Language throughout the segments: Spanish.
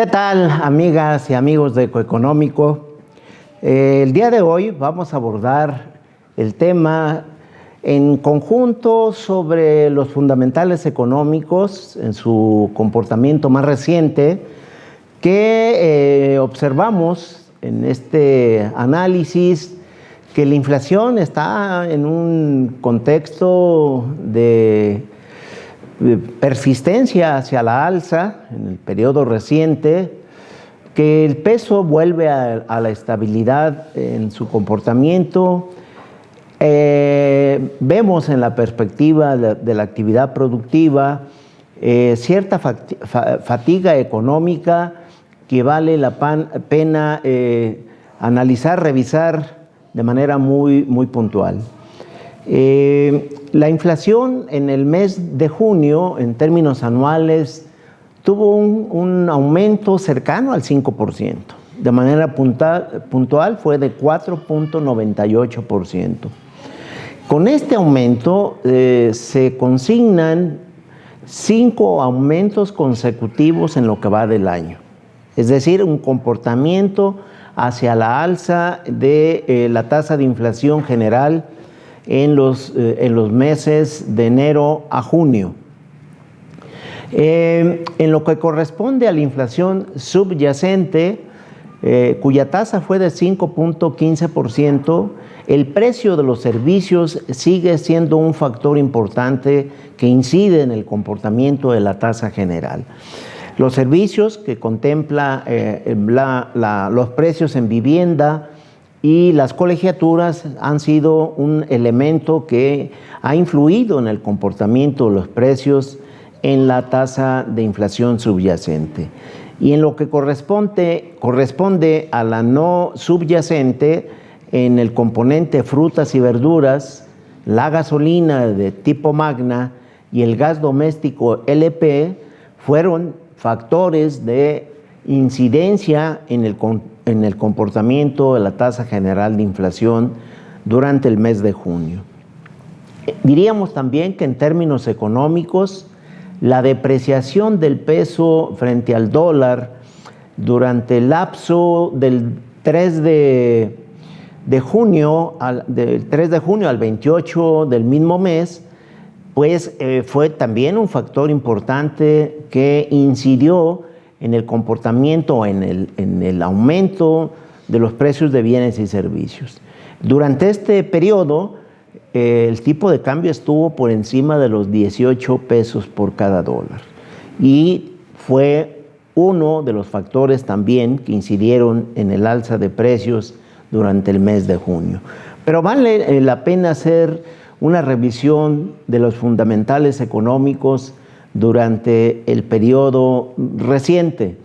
¿Qué tal, amigas y amigos de Ecoeconómico? El día de hoy vamos a abordar el tema en conjunto sobre los fundamentales económicos en su comportamiento más reciente que observamos en este análisis que la inflación está en un contexto de persistencia hacia la alza en el periodo reciente, que el peso vuelve a la estabilidad en su comportamiento. Vemos en la perspectiva de la actividad productiva cierta fatiga económica que vale la pena analizar, revisar de manera muy puntual. La inflación en el mes de junio, en términos anuales, tuvo un aumento cercano al 5%. De manera puntual fue de 4.98%. Con este aumento se consignan 5 aumentos consecutivos en lo que va del año. Es decir, un comportamiento hacia la alza de la tasa de inflación general en los meses de enero a junio. En lo que corresponde a la inflación subyacente, cuya tasa fue de 5.15%, el precio de los servicios sigue siendo un factor importante que incide en el comportamiento de la tasa general. Los servicios que contempla los precios en vivienda y las colegiaturas han sido un elemento que ha influido en el comportamiento de los precios en la tasa de inflación subyacente. Y en lo que corresponde a la no subyacente, en el componente frutas y verduras, la gasolina de tipo Magna y el gas doméstico LP fueron factores de incidencia en el comportamiento de la tasa general de inflación durante el mes de junio. Diríamos también que en términos económicos, la depreciación del peso frente al dólar durante el lapso del 3 de junio al 28 del mismo mes, pues fue también un factor importante que incidió en el comportamiento, en el aumento de los precios de bienes y servicios. Durante este periodo, el tipo de cambio estuvo por encima de los 18 pesos por cada dólar y fue uno de los factores también que incidieron en el alza de precios durante el mes de junio. Pero vale la pena hacer una revisión de los fundamentales económicos durante el periodo reciente.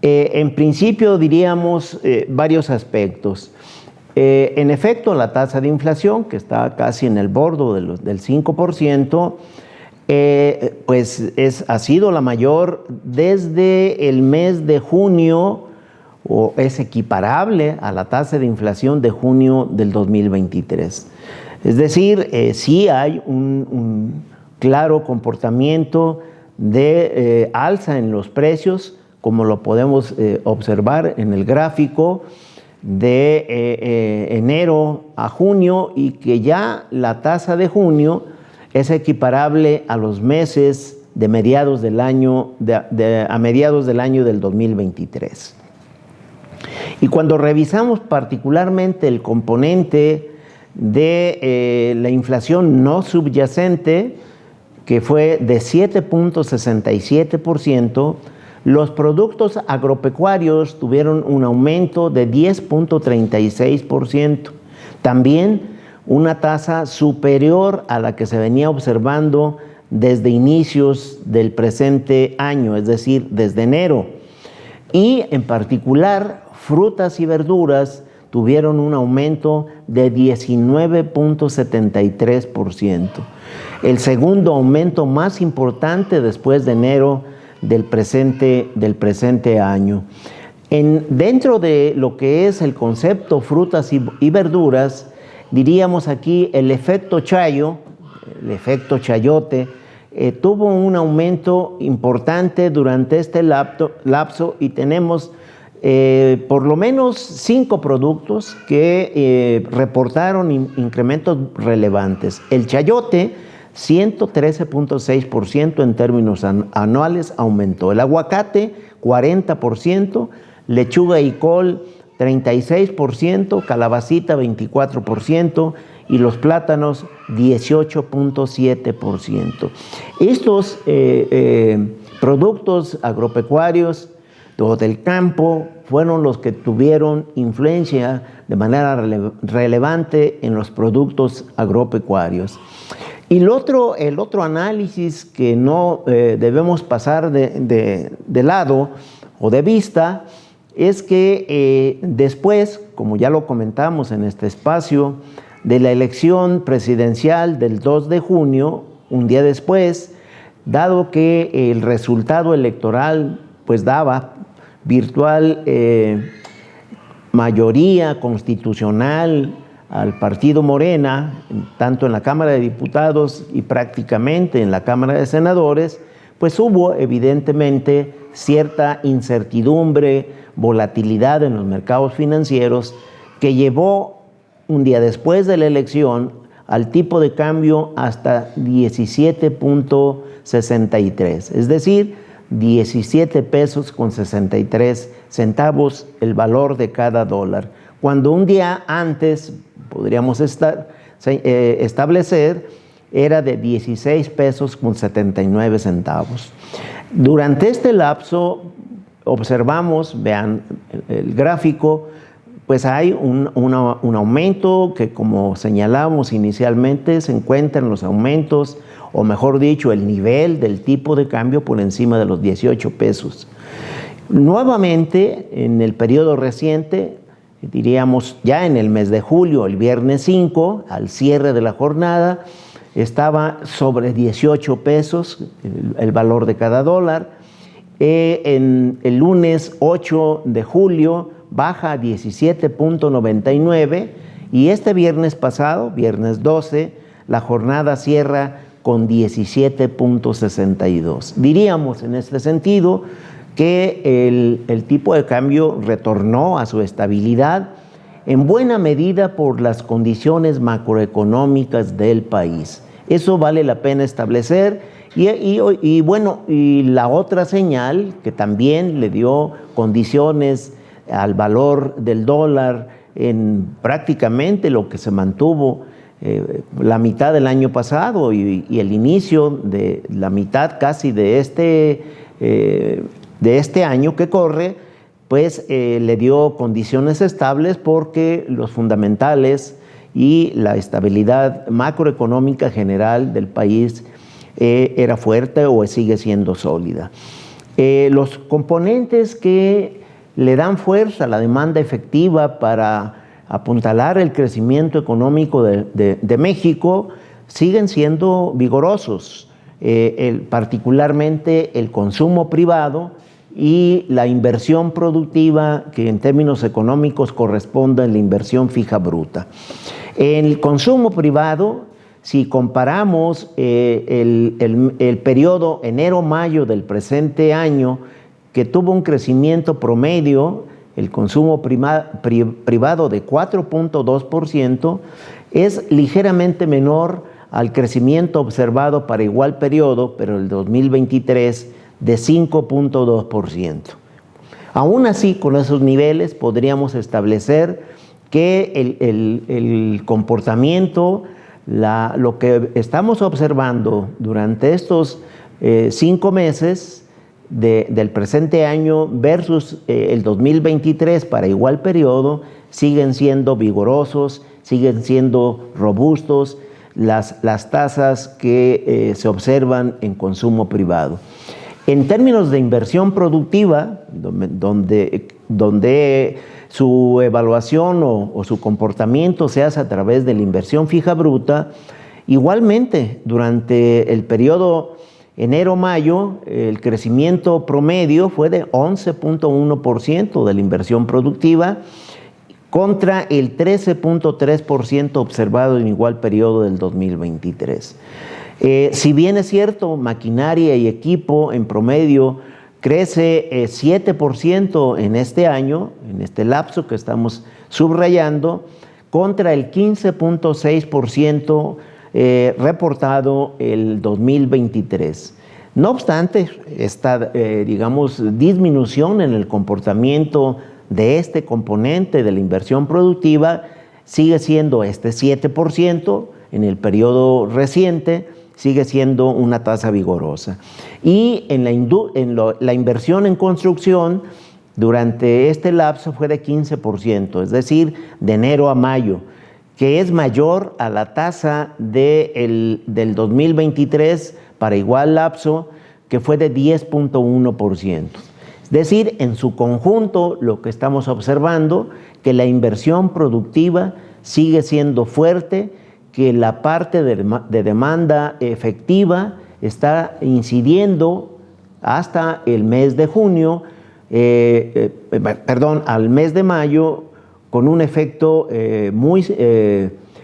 En principio diríamos varios aspectos. En efecto, la tasa de inflación, que está casi en el borde del 5%, pues ha sido la mayor desde el mes de junio, o es equiparable a la tasa de inflación de junio del 2023. Es decir, sí hay un claro comportamiento de alza en los precios, como lo podemos observar en el gráfico de enero a junio, y que ya la tasa de junio es equiparable a los meses de mediados del año, a mediados del año del 2023. Y cuando revisamos particularmente el componente de la inflación no subyacente, que fue de 7.67%, los productos agropecuarios tuvieron un aumento de 10.36%. También una tasa superior a la que se venía observando desde inicios del presente año, es decir, desde enero. Y en particular, frutas y verduras tuvieron un aumento de 19.73%. El segundo aumento más importante después de enero del presente año. Dentro de lo que es el concepto frutas y verduras, diríamos aquí el efecto chayo, el efecto chayote, tuvo un aumento importante durante este lapso y tenemos por lo menos 5 productos que reportaron incrementos relevantes. El chayote, 113.6% en términos anuales aumentó. El aguacate, 40%, lechuga y col, 36%, calabacita, 24%, y los plátanos, 18.7%. Estos productos agropecuarios o del campo fueron los que tuvieron influencia de manera relevante en los productos agropecuarios. Y el otro análisis que no debemos pasar de lado o de vista es que después, como ya lo comentamos en este espacio, de la elección presidencial del 2 de junio, un día después, dado que el resultado electoral pues daba virtual mayoría constitucional al partido Morena, tanto en la Cámara de Diputados y prácticamente en la Cámara de Senadores, pues hubo evidentemente cierta incertidumbre, volatilidad en los mercados financieros que llevó un día después de la elección al tipo de cambio hasta 17.63, es decir, 17 pesos con 63 centavos el valor de cada dólar, cuando un día antes podríamos establecer era de 16 pesos con 79 centavos. Durante este lapso observamos, vean el gráfico, pues hay un aumento que, como señalamos inicialmente, se encuentra en los aumentos, o mejor dicho, el nivel del tipo de cambio por encima de los 18 pesos. Nuevamente, en el periodo reciente, diríamos ya en el mes de julio, el viernes 5, al cierre de la jornada, estaba sobre 18 pesos el valor de cada dólar. En el lunes 8 de julio baja a 17.99 y este viernes pasado, viernes 12, la jornada cierra con 17.62. Diríamos en este sentido que el tipo de cambio retornó a su estabilidad en buena medida por las condiciones macroeconómicas del país. Eso vale la pena establecer. Y bueno, y la otra señal que también le dio condiciones al valor del dólar en prácticamente lo que se mantuvo la mitad del año pasado y el inicio de la mitad casi de este año que corre, pues le dio condiciones estables porque los fundamentales y la estabilidad macroeconómica general del país era fuerte o sigue siendo sólida. Los componentes que le dan fuerza a la demanda efectiva para apuntalar el crecimiento económico de México siguen siendo vigorosos, particularmente el consumo privado y la inversión productiva, que en términos económicos corresponde a la inversión fija bruta. En el consumo privado, si comparamos el periodo enero-mayo del presente año, que tuvo un crecimiento promedio, el consumo privado de 4.2%, es ligeramente menor al crecimiento observado para igual periodo, pero el 2023, de 5.2%. Aún así, con esos niveles podríamos establecer que el comportamiento, lo que estamos observando durante estos 5 meses del presente año versus el 2023 para igual periodo, siguen siendo vigorosos, siguen siendo robustos las tasas que se observan en consumo privado. En términos de inversión productiva, donde su evaluación o su comportamiento se hace a través de la inversión fija bruta, igualmente durante el periodo enero-mayo el crecimiento promedio fue de 11.1% de la inversión productiva, contra el 13.3% observado en igual periodo del 2023. Si bien es cierto, maquinaria y equipo en promedio crece 7% en este año, en este lapso que estamos subrayando, contra el 15.6% reportado el 2023. No obstante, esta, disminución en el comportamiento de este componente de la inversión productiva sigue siendo este 7% en el periodo reciente, sigue siendo una tasa vigorosa. Y en la inversión en construcción durante este lapso fue de 15%, es decir, de enero a mayo, que es mayor a la tasa del 2023 para igual lapso, que fue de 10.1%. Es decir, en su conjunto, lo que estamos observando, que la inversión productiva sigue siendo fuerte, que la parte de demanda efectiva está incidiendo hasta el mes de junio, al mes de mayo, con un efecto muy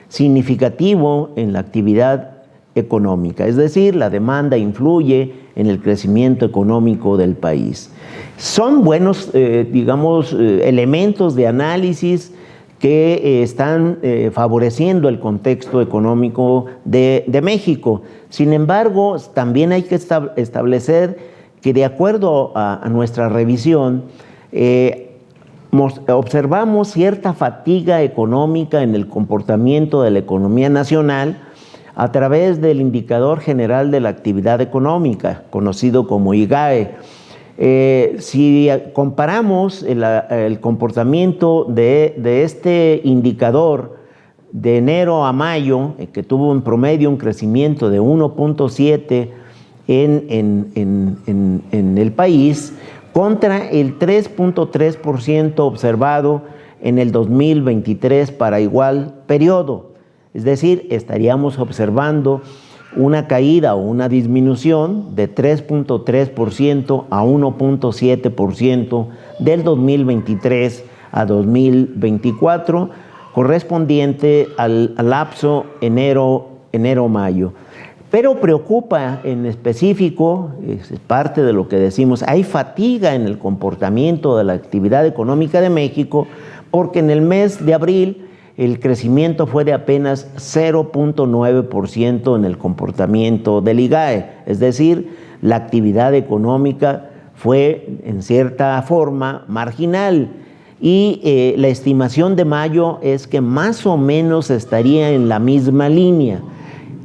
significativo en la actividad económica. Es decir, la demanda influye en el crecimiento económico del país. Son buenos, elementos de análisis que están favoreciendo el contexto económico de México. Sin embargo, también hay que establecer que de acuerdo a nuestra revisión, observamos cierta fatiga económica en el comportamiento de la economía nacional a través del Indicador General de la Actividad Económica, conocido como IGAE. Si comparamos el comportamiento de este indicador de enero a mayo, que tuvo en promedio un crecimiento de 1.7 en el país, contra el 3.3% observado en el 2023 para igual periodo. Es decir, estaríamos observando una caída o una disminución de 3.3% a 1.7% del 2023 a 2024, correspondiente al lapso enero-mayo. Pero preocupa en específico, es parte de lo que decimos, hay fatiga en el comportamiento de la actividad económica de México, porque en el mes de abril el crecimiento fue de apenas 0.9% en el comportamiento del IGAE, es decir, la actividad económica fue en cierta forma marginal y la estimación de mayo es que más o menos estaría en la misma línea.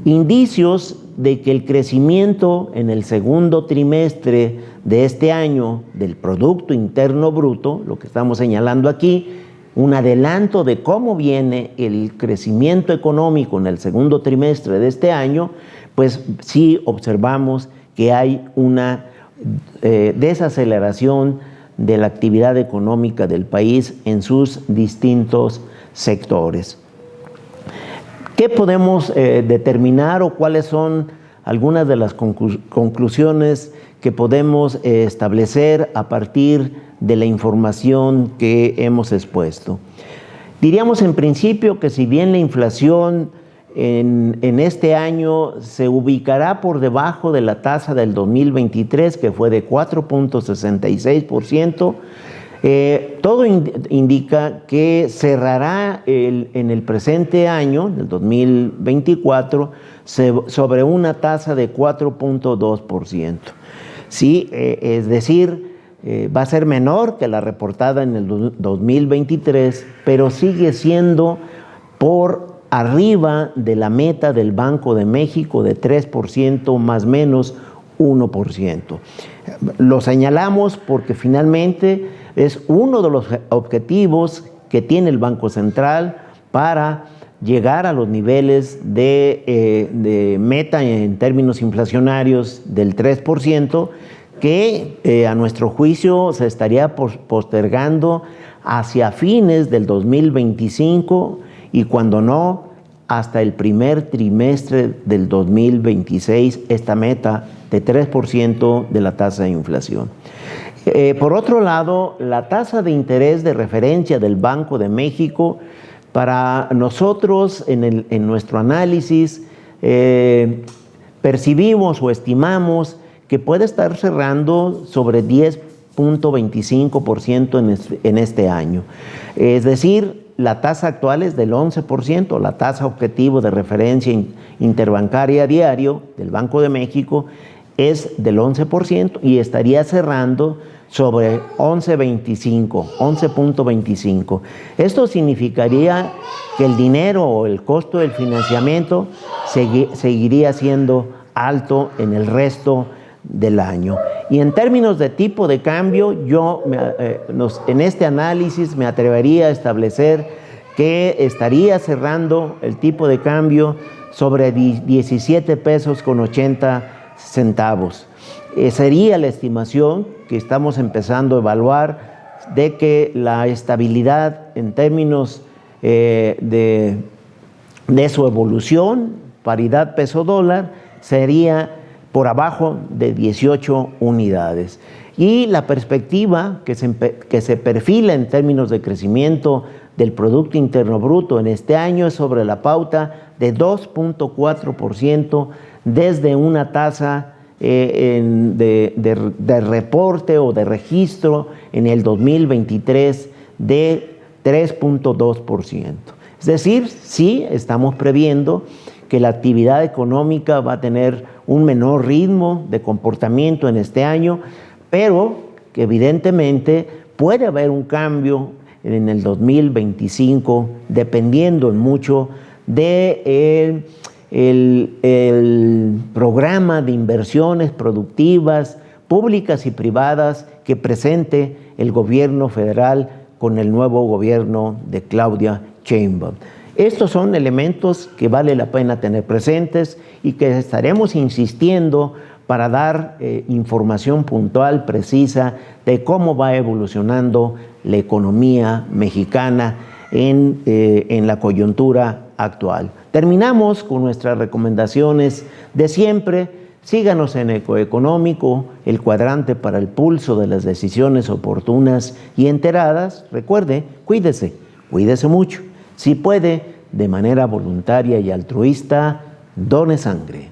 Indicios de que el crecimiento en el segundo trimestre de este año del Producto Interno Bruto, lo que estamos señalando aquí, un adelanto de cómo viene el crecimiento económico en el segundo trimestre de este año, pues sí observamos que hay una desaceleración de la actividad económica del país en sus distintos sectores. ¿Qué podemos determinar o cuáles son algunas de las conclusiones que podemos establecer a partir de la información que hemos expuesto? Diríamos en principio que si bien la inflación en este año se ubicará por debajo de la tasa del 2023, que fue de 4.66%, todo indica que cerrará en el presente año, en el 2024, sobre una tasa de 4.2%. Sí, es decir, va a ser menor que la reportada en el 2023, pero sigue siendo por arriba de la meta del Banco de México de 3% más menos 1%. Lo señalamos porque finalmente es uno de los objetivos que tiene el Banco Central para llegar a los niveles de meta en términos inflacionarios del 3%, que a nuestro juicio se estaría postergando hacia fines del 2025 y cuando no, hasta el primer trimestre del 2026, esta meta de 3% de la tasa de inflación. Por otro lado, la tasa de interés de referencia del Banco de México, para nosotros en nuestro análisis, percibimos o estimamos que puede estar cerrando sobre 10.25% en este año. Es decir, la tasa actual es del 11%, la tasa objetivo de referencia interbancaria diario del Banco de México es del 11% y estaría cerrando sobre 11.25. Esto significaría que el dinero o el costo del financiamiento seguiría siendo alto en el resto del año. Y en términos de tipo de cambio, en este análisis me atrevería a establecer que estaría cerrando el tipo de cambio sobre 17 pesos con 80 centavos. Sería la estimación que estamos empezando a evaluar de que la estabilidad en términos de su evolución, paridad peso-dólar, sería por abajo de 18 unidades. Y la perspectiva que se perfila en términos de crecimiento del Producto Interno Bruto en este año es sobre la pauta de 2.4% desde una tasa de reporte o de registro en el 2023 de 3.2%. Es decir, sí estamos previendo que la actividad económica va a tener un menor ritmo de comportamiento en este año, pero que evidentemente puede haber un cambio en el 2025 dependiendo mucho de el programa de inversiones productivas, públicas y privadas que presente el gobierno federal con el nuevo gobierno de Claudia Sheinbaum. Estos son elementos que vale la pena tener presentes y que estaremos insistiendo para dar información puntual, precisa, de cómo va evolucionando la economía mexicana en la coyuntura actual. Terminamos con nuestras recomendaciones de siempre. Síganos en Ecoeconómico, el cuadrante para el pulso de las decisiones oportunas y enteradas. Recuerde, cuídese mucho. Si puede, de manera voluntaria y altruista, done sangre.